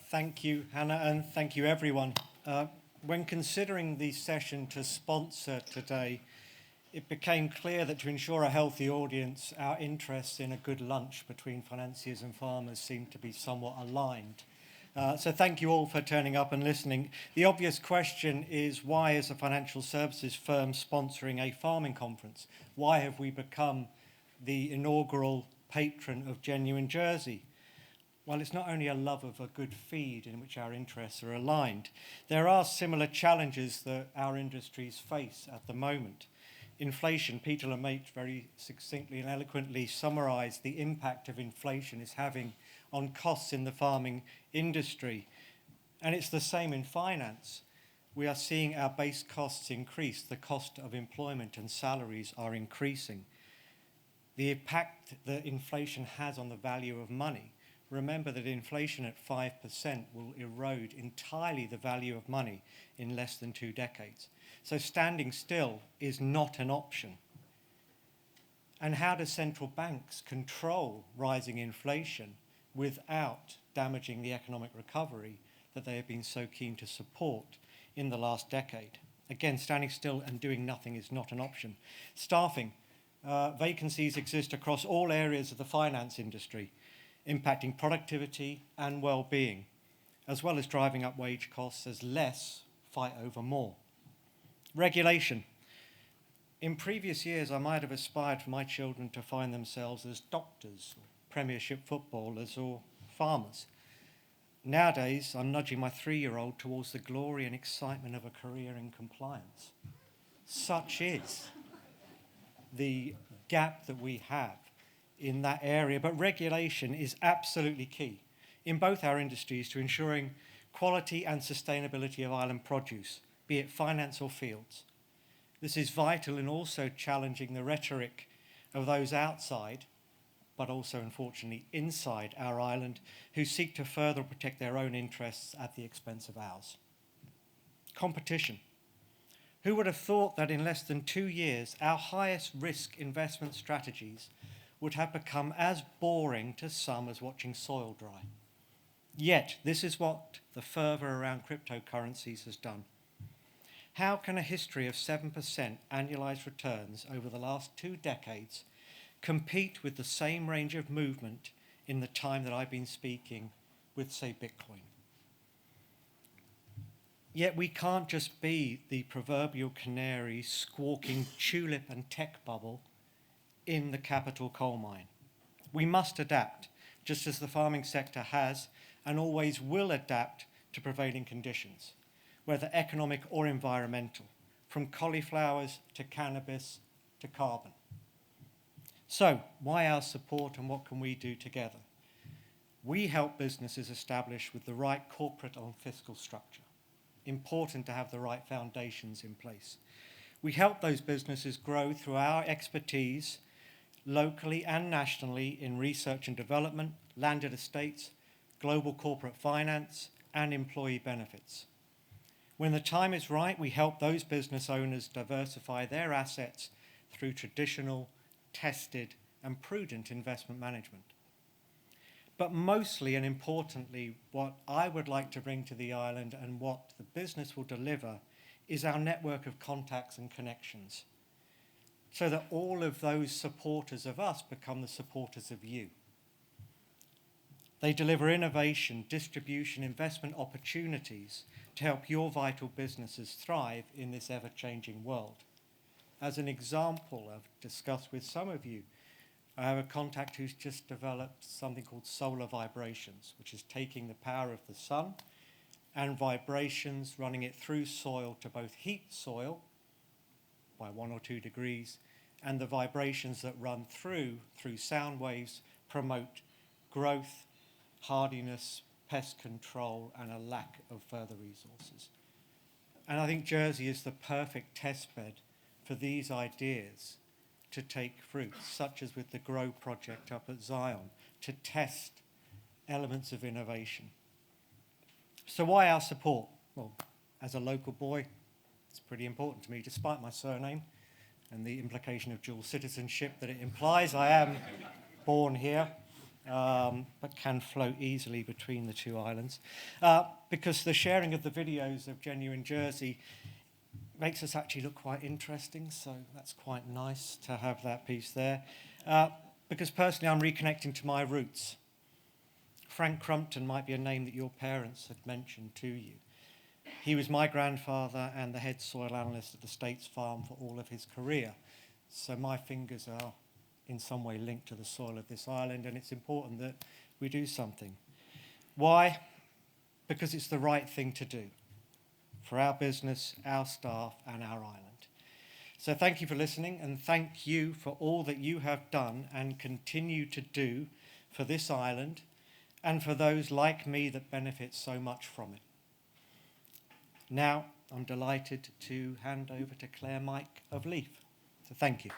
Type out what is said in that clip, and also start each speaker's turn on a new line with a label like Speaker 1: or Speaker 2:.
Speaker 1: Thank you, Hannah, and thank you, everyone. When considering the session to sponsor today, it became clear that to ensure a healthy audience, our interests in a good lunch between financiers and farmers seem to be somewhat aligned. So thank you all for turning up and listening. The obvious question is, why is a financial services firm sponsoring a farming conference? Why have we become the inaugural patron of Genuine Jersey? Well, it's not only a love of a good feed in which our interests are aligned. There are similar challenges that our industries face at the moment. Inflation, Peter LeMaitre very succinctly and eloquently summarised the impact of inflation is having on costs in the farming industry. And it's the same in finance. We are seeing our base costs increase. The cost of employment and salaries are increasing. The impact that inflation has on the value of money. Remember that inflation at 5% will erode entirely the value of money in less than 2 decades. So standing still is not an option. And how do central banks control rising inflation without damaging the economic recovery that they have been so keen to support in the last decade? Again, standing still and doing nothing is not an option. Staffing. Vacancies exist across all areas of the finance industry, impacting productivity and well-being, as well as driving up wage costs as less fight over more. Regulation. In previous years, I might have aspired for my children to find themselves as doctors, or premiership footballers, or farmers. Nowadays, I'm nudging my 3-year-old towards the glory and excitement of a career in compliance. Such is the gap that we have in that area, but regulation is absolutely key in both our industries to ensuring quality and sustainability of island produce, be it finance or fields. This is vital in also challenging the rhetoric of those outside, but also unfortunately inside our island, who seek to further protect their own interests at the expense of ours. Competition. Who would have thought that in less than 2 years, our highest risk investment strategies would have become as boring to some as watching soil dry? Yet, this is what the fervour around cryptocurrencies has done. How can a history of 7% annualised returns over the last 2 decades compete with the same range of movement in the time that I've been speaking with, say, Bitcoin? Yet we can't just be the proverbial canary squawking tulip and tech bubble in the capital coal mine. We must adapt, just as the farming sector has and always will adapt to prevailing conditions, whether economic or environmental, from cauliflowers to cannabis to carbon. So, why our support and what can we do together? We help businesses establish with the right corporate and fiscal structure. Important to have the right foundations in place. We help those businesses grow through our expertise locally and nationally in research and development, landed estates, global corporate finance, and employee benefits. When the time is right, we help those business owners diversify their assets through traditional, tested, and prudent investment management. But mostly and importantly, what I would like to bring to the island and what the business will deliver is our network of contacts and connections, so that all of those supporters of us become the supporters of you. They deliver innovation, distribution, investment opportunities to help your vital businesses thrive in this ever-changing world. As an example, I've discussed with some of you, I have a contact who's just developed something called solar vibrations, which is taking the power of the sun and vibrations, running it through soil to both heat soil by 1 or 2 degrees, and the vibrations that run through sound waves promote growth, hardiness, pest control, and a lack of further resources. And I think Jersey is the perfect test bed for these ideas to take fruit, such as with the GROW project up at Zion, to test elements of innovation. So why our support? Well, as a local boy, it's pretty important to me, despite my surname and the implication of dual citizenship that it implies. I am born here. but can float easily between the two islands. Because the sharing of the videos of Genuine Jersey makes us actually look quite interesting, so that's quite nice to have that piece there. Because personally, I'm reconnecting to my roots. Frank Crumpton might be a name that your parents had mentioned to you. He was my grandfather and the head soil analyst at the States Farm for all of his career. So my fingers are in some way linked to the soil of this island, and it's important that we do something. Why? Because it's the right thing to do for our business, our staff, and our island. So thank you for listening, and thank you for all that you have done and continue to do for this island and for those like me that benefit so much from it. Now, I'm delighted to hand over to Claire Mike of Leaf. So thank you.